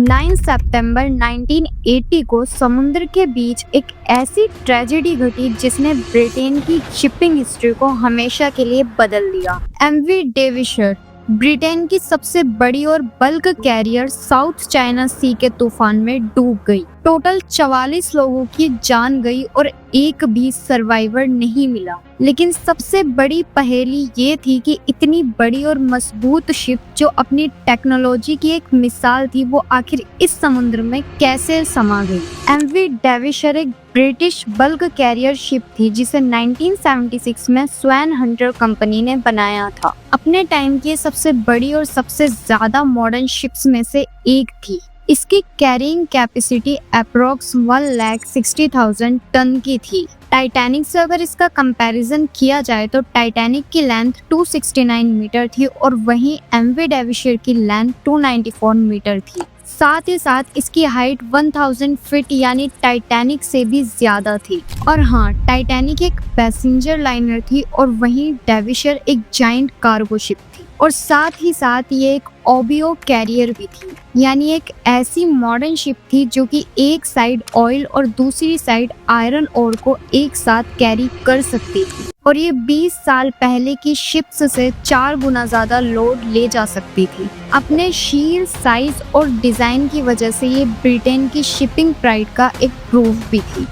9 सितंबर 1980 को समुद्र के बीच एक ऐसी ट्रेजेडी घटी जिसने ब्रिटेन की शिपिंग हिस्ट्री को हमेशा के लिए बदल दिया। एमवी डेविशर ब्रिटेन की सबसे बड़ी और बल्क कैरियर साउथ चाइना सी के तूफान में डूब गई। टोटल 44 लोगों की जान गई और एक भी सर्वाइवर नहीं मिला। लेकिन सबसे बड़ी पहेली ये थी कि इतनी बड़ी और मजबूत शिप जो अपनी टेक्नोलॉजी की एक मिसाल थी, वो आखिर इस समुद्र में कैसे समा गई। एमवी डेविशर एक ब्रिटिश बल्क कैरियर शिप थी जिसे 1976 में स्वैन हंटर कंपनी ने बनाया था। अपने टाइम की सबसे बड़ी और सबसे ज्यादा मॉडर्न शिप्स में से एक थी। इसकी कैरिंग कैपेसिटी अप्रोक्स 1,60,000 टन की थी। टाइटैनिक से अगर इसका कंपैरिजन किया जाए तो टाइटैनिक की लेंथ 269 मीटर थी और वहीं एमवी डेविशर की लेंथ 294 मीटर थी। साथ ही साथ इसकी हाइट 1000 फीट यानी टाइटैनिक से भी ज्यादा थी। और हाँ, टाइटैनिक एक पैसेंजर लाइनर थी और वहीं डेविशर एक जायंट कार्गो शिप थी। और साथ ही साथ ये एक ओबियो कैरियर भी थी, यानी एक ऐसी मॉडर्न शिप थी जो कि एक साइड ऑयल और दूसरी साइड आयरन ओर को एक साथ कैरी कर सकती थी। और ये 20 साल पहले की शिप्स से 4 गुना ज्यादा लोड ले जा सकती थी। अपने शीर साइज और डिजाइन की वजह से ये ब्रिटेन की शिपिंग प्राइड का एक प्रूफ भी थी।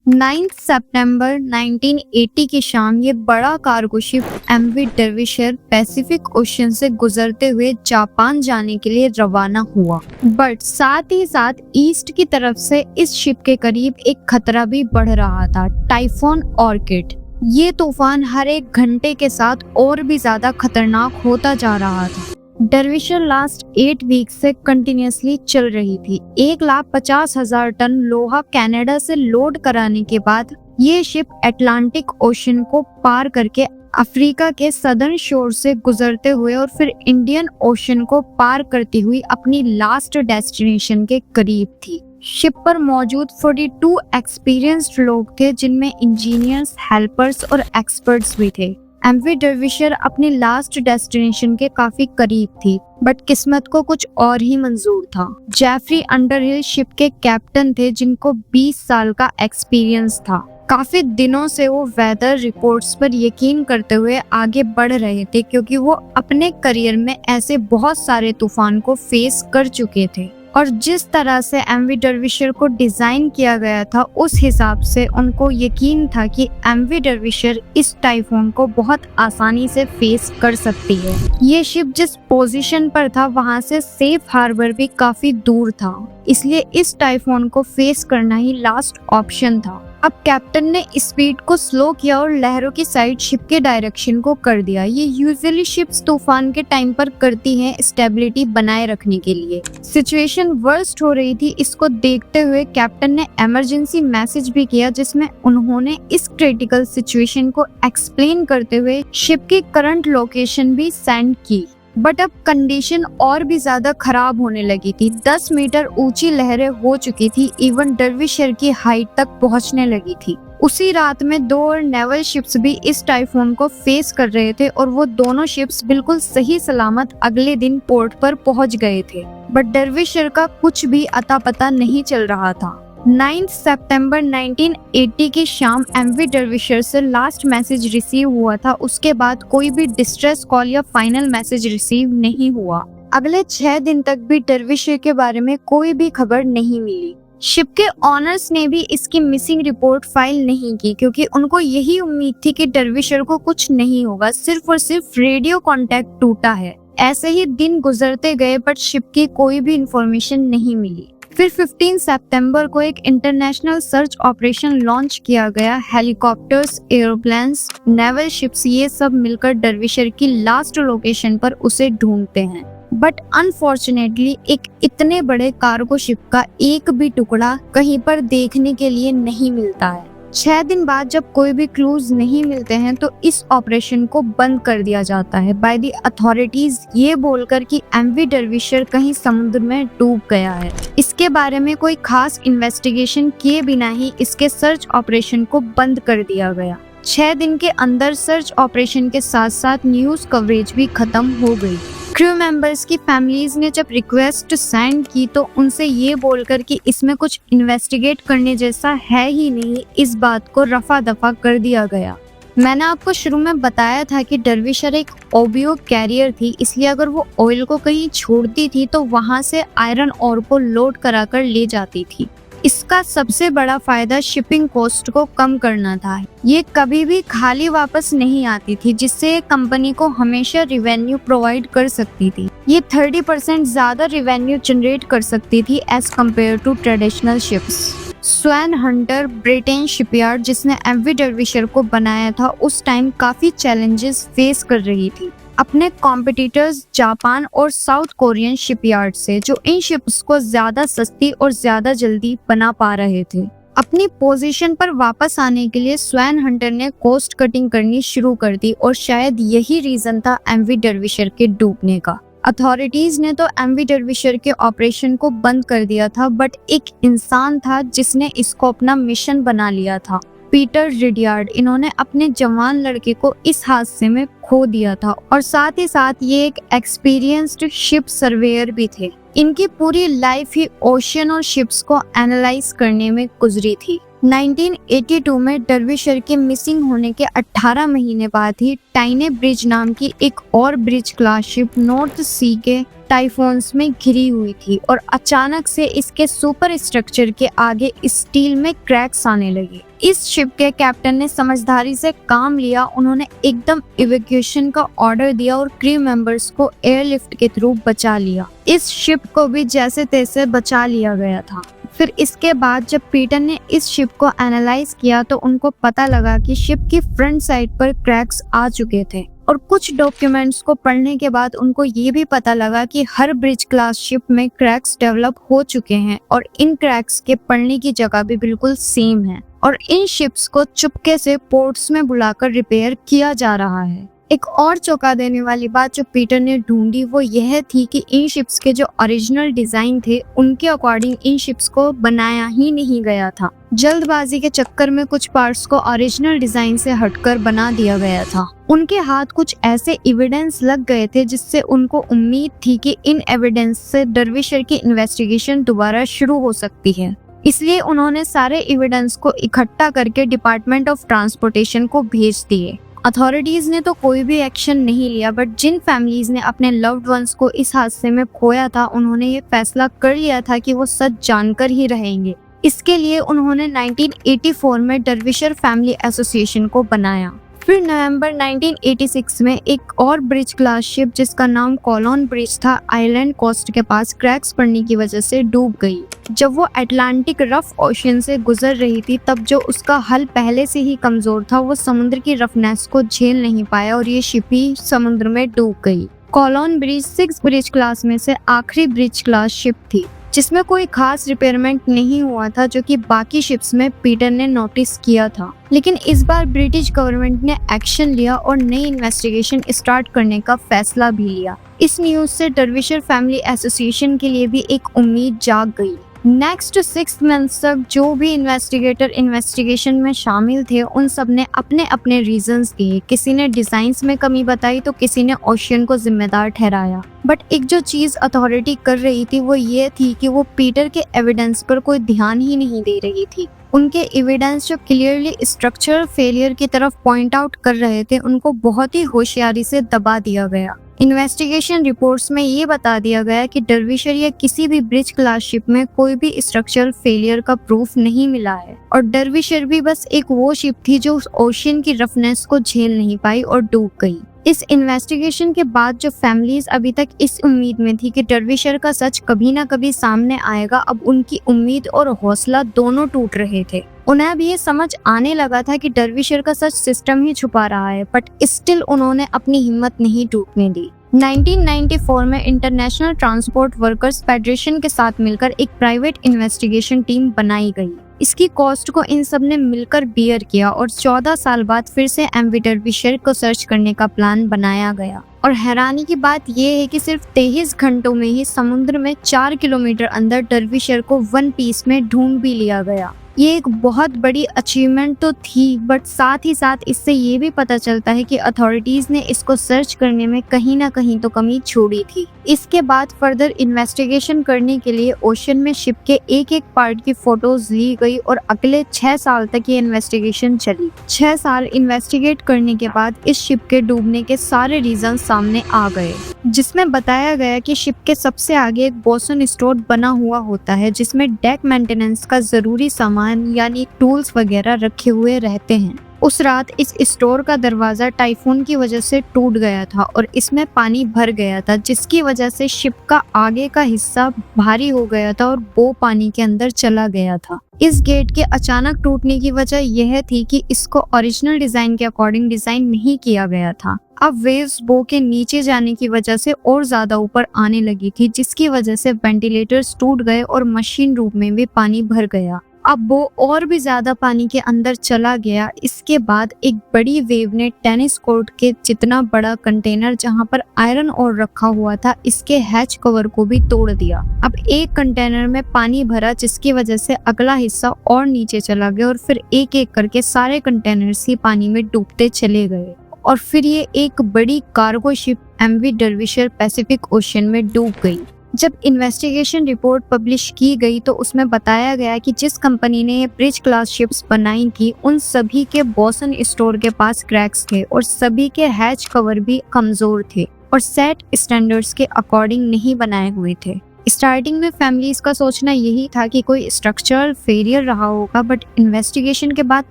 9 सितंबर 1980 की शाम ये बड़ा cargo ship MV Derbyshire Pacific Ocean से गुजरते हुए जापान जाने के लिए रवाना हुआ। बट साथ ही साथ ईस्ट की तरफ से इस शिप के करीब एक खतरा भी बढ़ रहा था, टाइफून ऑर्किड। ये तूफान हर एक घंटे के साथ और भी ज्यादा खतरनाक होता जा रहा था। डेविशर लास्ट 8 वीक से कंटिन्यूसली चल रही थी। 1,50,000 टन लोहा कनाडा से लोड कराने के बाद ये शिप अटलांटिक ओशन को पार करके अफ्रीका के सदर्न शोर से गुजरते हुए और फिर इंडियन ओशन को पार करती हुई अपनी लास्ट डेस्टिनेशन के करीब थी। शिप पर मौजूद 42 एक्सपीरियंस्ड लोग थे जिनमें इंजीनियर्स, हेल्पर्स और एक्सपर्ट्स भी थे। एमवी डेविशर अपनी लास्ट डेस्टिनेशन के काफी करीब थी, बट किस्मत को कुछ और ही मंजूर था। जेफरी अंडरहिल शिप के कैप्टन थे जिनको 20 साल का एक्सपीरियंस था। काफी दिनों से वो वेदर रिपोर्ट्स पर यकीन करते हुए आगे बढ़ रहे थे क्योंकि वो अपने करियर में ऐसे बहुत सारे तूफान को फेस कर चुके थे। और जिस तरह से एमवी डेविशर को डिजाइन किया गया था उस हिसाब से उनको यकीन था कि एमवी डेविशर इस टाइफून को बहुत आसानी से फेस कर सकती है। ये शिप जिस पोजीशन पर था वहां से सेफ हार्बर भी काफी दूर था, इसलिए इस टाइफून को फेस करना ही लास्ट ऑप्शन था। अब कैप्टन ने स्पीड को स्लो किया और लहरों की साइड शिप के डायरेक्शन को कर दिया। ये यूजुअली शिप्स तूफान के टाइम पर करती हैं स्टेबिलिटी बनाए रखने के लिए। सिचुएशन वर्स्ट हो रही थी, इसको देखते हुए कैप्टन ने इमरजेंसी मैसेज भी किया जिसमें उन्होंने इस क्रिटिकल सिचुएशन को एक्सप्लेन करते हुए शिप की करंट लोकेशन भी सेंड की। बट अब कंडीशन और भी ज्यादा खराब होने लगी थी। 10 मीटर ऊंची लहरें हो चुकी थी, इवन डेविशर की हाइट तक पहुंचने लगी थी। उसी रात में 2 और नेवल शिप्स भी इस टाइफून को फेस कर रहे थे और वो दोनों शिप्स बिल्कुल सही सलामत अगले दिन पोर्ट पर पहुंच गए थे। बट डेविशर का कुछ भी अता पता नहीं चल रहा था। 9 सितंबर 1980 की शाम एमवी डेविशर से लास्ट मैसेज रिसीव हुआ था। उसके बाद कोई भी डिस्ट्रेस कॉल या फाइनल मैसेज रिसीव नहीं हुआ। अगले 6 दिन तक भी डेविशर के बारे में कोई भी खबर नहीं मिली। शिप के ऑनर्स ने भी इसकी मिसिंग रिपोर्ट फाइल नहीं की क्योंकि उनको यही उम्मीद थी कि डेविशर को कुछ नहीं होगा, सिर्फ और सिर्फ रेडियो कांटेक्ट टूटा है। ऐसे ही दिन गुजरते गए बट शिप की कोई भी इंफॉर्मेशन नहीं मिली। फिर 15 सितंबर को एक इंटरनेशनल सर्च ऑपरेशन लॉन्च किया गया। हेलीकॉप्टर्स, एयरप्लेन्स, नेवल शिप्स ये सब मिलकर डेविशर की लास्ट लोकेशन पर उसे ढूंढते हैं। बट अनफॉर्चुनेटली एक इतने बड़े कार्गो शिप का एक भी टुकड़ा कहीं पर देखने के लिए नहीं मिलता है। 6 दिन बाद जब कोई भी क्लूज नहीं मिलते हैं तो इस ऑपरेशन को बंद कर दिया जाता है बाय द अथॉरिटीज, ये बोलकर कि एमवी डेविशर कहीं समुद्र में डूब गया है। इसके बारे में कोई खास इन्वेस्टिगेशन किए बिना ही इसके सर्च ऑपरेशन को बंद कर दिया गया। 6 दिन के अंदर सर्च ऑपरेशन के साथ साथ न्यूज कवरेज भी खत्म हो गई। क्रू मेंबर्स की फैमिलीज ने जब रिक्वेस्ट सेंड की तो उनसे ये बोलकर कि इसमें कुछ इन्वेस्टिगेट करने जैसा है ही नहीं, इस बात को रफा दफा कर दिया गया। मैंने आपको शुरू में बताया था कि डर्विशर एक ओबियो कैरियर थी, इसलिए अगर वो ऑयल को कहीं छोड़ती थी तो वहां से आयरन ओर को लोड कराकर ले जाती थी। इसका सबसे बड़ा फायदा शिपिंग कॉस्ट को कम करना था। ये कभी भी खाली वापस नहीं आती थी, जिससे कंपनी को हमेशा रिवेन्यू प्रोवाइड कर सकती थी। ये 30% ज्यादा रिवेन्यू जनरेट कर सकती थी as compared to traditional ships. Swan Hunter Britain shipyard जिसने एमवी डर्विशर को बनाया था, उस टाइम काफी चैलेंजेस फेस कर रही थी अपने कॉम्पिटिटर्स जापान और साउथ कोरियन शिपयार्ड से, जो इन शिप्स को ज्यादा सस्ती और ज्यादा जल्दी बना पा रहे थे। अपनी पोजीशन पर वापस आने के लिए स्वैन हंटर ने कॉस्ट कटिंग करनी शुरू कर दी और शायद यही रीजन था एमवी डर्विशर के डूबने का। अथॉरिटीज ने तो एमवी डर्विशर के ऑपरेशन को बंद कर दिया था, बट एक इंसान था जिसने इसको अपना मिशन बना लिया था, पीटर रिडयार्ड। इन्होंने अपने जवान लड़के को इस हादसे में खो दिया था और साथ ही साथ ये एक एक्सपीरियंस्ड शिप सर्वेयर भी थे। इनकी पूरी लाइफ ही ओशन और शिप्स को एनालाइज करने में गुजरी थी। 1982 में डर्विशर के मिसिंग होने के 18 महीने बाद ही टाइने ब्रिज नाम की एक और ब्रिज क्लास शिप नॉर्थ सी के टाइफोन्स में घिरी हुई थी और अचानक से इसके सुपर स्ट्रक्चर के आगे स्टील में क्रैक्स आने लगे। इस शिप के कैप्टन ने समझदारी से काम लिया। उन्होंने एकदम इवैक्यूएशन का ऑर्डर दिया और क्रू मेंबर्स को एयरलिफ्ट के थ्रू बचा लिया। इस शिप को भी जैसे तैसे बचा लिया गया था। फिर इसके बाद जब पीटर ने इस शिप को एनालाइज किया तो उनको पता लगा कि शिप की फ्रंट साइड पर क्रैक्स आ चुके थे और कुछ डॉक्यूमेंट्स को पढ़ने के बाद उनको ये भी पता लगा कि हर ब्रिज क्लास शिप में क्रैक्स डेवलप हो चुके हैं और इन क्रैक्स के पड़ने की जगह भी बिल्कुल सेम है और इन शिप्स को चुपके से पोर्ट्स में बुलाकर रिपेयर किया जा रहा है। एक और चौंका देने वाली बात जो पीटर ने ढूंढी वो यह थी कि इन शिप्स के जो ओरिजिनल डिजाइन थे उनके अकॉर्डिंग इन शिप्स को बनाया ही नहीं गया था। जल्दबाजी के चक्कर में कुछ पार्ट्स को ओरिजिनल डिजाइन से हटकर बना दिया गया था। उनके हाथ कुछ ऐसे एविडेंस लग गए थे जिससे उनको उम्मीद थी कि इन एविडेंस से डर्विशर की इन्वेस्टिगेशन दोबारा शुरू हो सकती है। इसलिए उन्होंने सारे एविडेंस को इकट्ठा करके डिपार्टमेंट ऑफ ट्रांसपोर्टेशन को भेज दिए। अथॉरिटीज ने तो कोई भी एक्शन नहीं लिया, बट जिन फैमिलीज ने अपने लव्ड वंस को इस हादसे में खोया था उन्होंने ये फैसला कर लिया था कि वो सच जानकर ही रहेंगे। इसके लिए उन्होंने 1984 में डर्विशर फैमिली एसोसिएशन को बनाया। फिर नवंबर 1986 में एक और ब्रिज क्लास शिप जिसका नाम कोलोन ब्रिज था, आइलैंड कोस्ट के पास क्रैक्स पड़ने की वजह से डूब गई। जब वो अटलांटिक रफ ओशन से गुजर रही थी तब जो उसका हल पहले से ही कमजोर था वो समुद्र की रफनेस को झेल नहीं पाया और ये शिप ही समुद्र में डूब गई। कोलोन ब्रिज 6 ब्रिज क्लास में से आखिरी ब्रिज क्लास शिप थी जिसमें कोई खास रिपेयरमेंट नहीं हुआ था, जो कि बाकी शिप्स में पीटर ने नोटिस किया था। लेकिन इस बार ब्रिटिश गवर्नमेंट ने एक्शन लिया और नई इन्वेस्टिगेशन स्टार्ट करने का फैसला भी लिया। इस न्यूज से डर्विशर फैमिली एसोसिएशन के लिए भी एक उम्मीद जाग गई। नेक्स्ट 6 मंथ्स तक जो भी इन्वेस्टिगेटर इन्वेस्टिगेशन में शामिल थे उन सब ने अपने अपने रीजंस दिए। किसी ने डिजाइन्स में कमी बताई तो किसी ने ओशियन को जिम्मेदार ठहराया। बट एक जो चीज अथॉरिटी कर रही थी वो ये थी कि वो पीटर के एविडेंस पर कोई ध्यान ही नहीं दे रही थी। उनके एविडेंस जो क्लियरली स्ट्रक्चरल फेलियर की तरफ पॉइंट आउट कर रहे थे उनको बहुत ही होशियारी से दबा दिया गया। इन्वेस्टिगेशन रिपोर्ट्स में ये बता दिया गया कि डर्विशर या किसी भी ब्रिज क्लास शिप में कोई भी स्ट्रक्चरल फेलियर का प्रूफ नहीं मिला है और डर्विशर भी बस एक वो शिप थी जो उस ओशियन की रफनेस को झेल नहीं पाई और डूब गई। इस इन्वेस्टिगेशन के बाद जो फैमिलीज अभी तक इस उम्मीद में थी कि डर्विशर का सच कभी ना कभी सामने आएगा, अब उनकी उम्मीद और हौसला दोनों टूट रहे थे। उन्हें अब ये समझ आने लगा था कि डर्विशर का सच सिस्टम ही छुपा रहा है, बट स्टिल उन्होंने अपनी हिम्मत नहीं टूटने दी। 1994 में इंटरनेशनल ट्रांसपोर्ट वर्कर्स फेडरेशन के साथ मिलकर एक प्राइवेट इन्वेस्टिगेशन टीम बनाई गई। इसकी कॉस्ट को इन सब ने मिलकर बियर किया और 14 साल बाद फिर से एमवी डर्विशर को सर्च करने का प्लान बनाया गया। और हैरानी की बात यह है कि सिर्फ 23 घंटों में ही समुद्र में 4 किलोमीटर अंदर डर्विशर को वन पीस में ढूंढ भी लिया गया। ये एक बहुत बड़ी अचीवमेंट तो थी, बट साथ ही साथ इससे ये भी पता चलता है कि अथॉरिटीज ने इसको सर्च करने में कहीं ना कहीं तो कमी छोड़ी थी। इसके बाद फर्दर इन्वेस्टिगेशन करने के लिए ओशन में शिप के एक एक पार्ट की फोटोज ली गई और अगले 6 साल तक ये इन्वेस्टिगेशन चली। 6 साल इन्वेस्टिगेट करने के बाद इस शिप के डूबने के सारे रीजन सामने आ गए, जिसमें बताया गया कि शिप के सबसे आगे एक बोसन स्टोर बना हुआ होता है, जिसमें डेक मेंटेनेंस का जरूरी सामान यानी टूल्स वगैरह रखे हुए रहते हैं। उस रात इस स्टोर का दरवाजा टाइफून की वजह से टूट गया था और इसमें पानी भर गया था, जिसकी वजह से शिप का आगे का हिस्सा भारी हो गया था और वो पानी के अंदर चला गया था। इस गेट के अचानक टूटने की वजह यह थी कि इसको ओरिजिनल डिजाइन के अकॉर्डिंग डिजाइन नहीं किया गया था। अब वेव्स बो के नीचे जाने की वजह से और ज्यादा ऊपर आने लगी थी, जिसकी वजह से वेंटिलेटर्स टूट गए और मशीन रूम में भी पानी भर गया। अब वो और भी ज्यादा पानी के अंदर चला गया। इसके बाद एक बड़ी वेव ने टेनिस कोर्ट के जितना बड़ा कंटेनर जहां पर आयरन ओर रखा हुआ था, इसके हैच कवर को भी तोड़ दिया। अब एक कंटेनर में पानी भरा, जिसकी वजह से अगला हिस्सा और नीचे चला गया और फिर एक एक करके सारे कंटेनर्स ही पानी में डूबते चले गए और फिर ये एक बड़ी cargo ship MV Derbyshire Pacific Ocean में डूब गई। जब इन्वेस्टिगेशन रिपोर्ट पब्लिश की गई तो उसमें बताया गया कि जिस कंपनी ने ये ब्रिज क्लास शिप्स बनाई थी, उन सभी के बोसन स्टोर के पास क्रैक्स थे और सभी के हैच कवर भी कमजोर थे और सेट स्टैंडर्ड्स के अकॉर्डिंग नहीं बनाए हुए थे। स्टार्टिंग में फैमिलीज का सोचना यही था कि कोई स्ट्रक्चरल फेलियर रहा होगा, बट इन्वेस्टिगेशन के बाद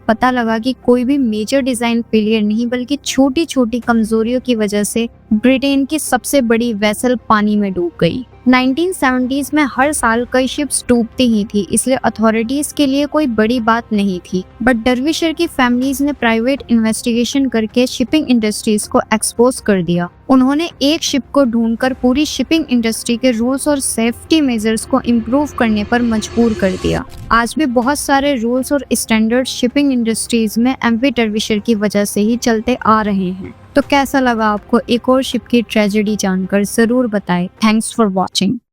पता लगा कि कोई भी मेजर डिजाइन फेलियर नहीं, बल्कि छोटी छोटी कमजोरियों की वजह से ब्रिटेन की सबसे बड़ी वेसल पानी में डूब गई। 1970s में हर साल कई शिप्स डूबती ही थी, इसलिए अथॉरिटीज के लिए कोई बड़ी बात नहीं थी, बट डर्विशर की फैमिलीज ने प्राइवेट इन्वेस्टिगेशन करके शिपिंग इंडस्ट्रीज को एक्सपोज कर दिया। उन्होंने एक शिप को ढूंढकर पूरी शिपिंग इंडस्ट्री के रूल्स और सेफ्टी मेजर्स को इम्प्रूव करने पर मजबूर कर दिया। आज भी बहुत सारे रूल्स और स्टैंडर्ड शिपिंग इंडस्ट्रीज में एमवी डर्विशर की वजह से ही चलते आ रहे हैं। तो कैसा लगा आपको एक और शिप की ट्रेजेडी जानकर जरूर बताएं। Thanks for watching.